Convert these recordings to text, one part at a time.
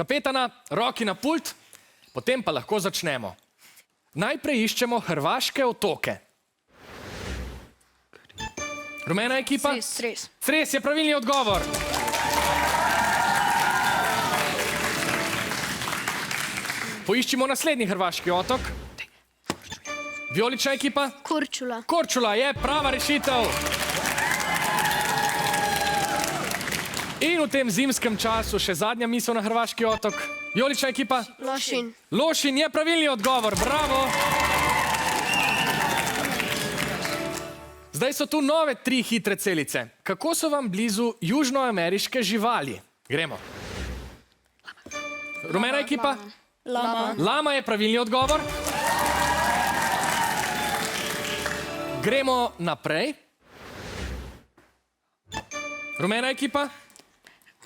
Kapetana, roki na pult, potem pa lahko začnemo. Najprej iščemo hrvaške otoke. Rumena ekipa? Cres. Cres je pravilni odgovor. Poiščimo naslednji hrvaški otok. Vijolična ekipa? Korčula. Korčula je prava rešitev. In v tem zimskem času še zadnja misel na hrvaški otok. Vijolična ekipa? Lošin. Lošin je pravilni odgovor, bravo. Zdaj so tu nove 3 hitre celice. Kako so vam blizu južnoameriške živali? Gremo. Rumena ekipa? Lama. Lama je pravilni odgovor. Gremo naprej. Rumena ekipa?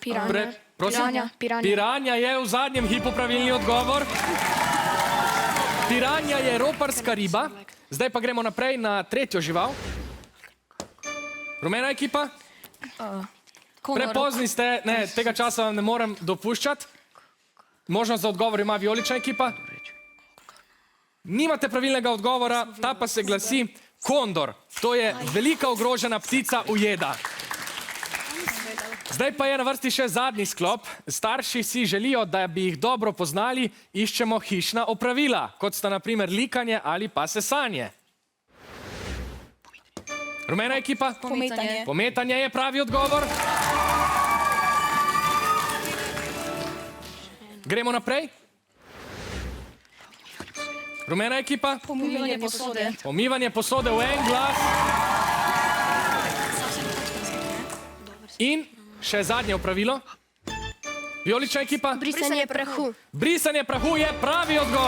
Piranja. Prosim? Piranja je v zadnjem hipu pravilni odgovor. Piranja je roparska riba. Zdaj pa gremo naprej na tretjo žival. Rumena ekipa? Prepozni ste, ne, tega časa vam ne morem dopuščati. Možnost za odgovor ima vijolična ekipa. Nimate pravilnega odgovora, ta pa se glasi kondor. To je velika ogrožena ptica ujeda. Zdaj pa je na vrsti še zadnji sklop. Starši si želijo, da bi jih dobro poznali, iščemo hišna opravila, kot sta na primer likanje ali pa sesanje. Rumena ekipa? Pometanje. Pometanje je pravi odgovor. Gremo naprej. Rumena ekipa? Pomivanje posode. Pomivanje posode v en glas. In še zadnje opravilo. Vijolična ekipa? Brisanje prahu. Brisanje prahu je pravi odgovor.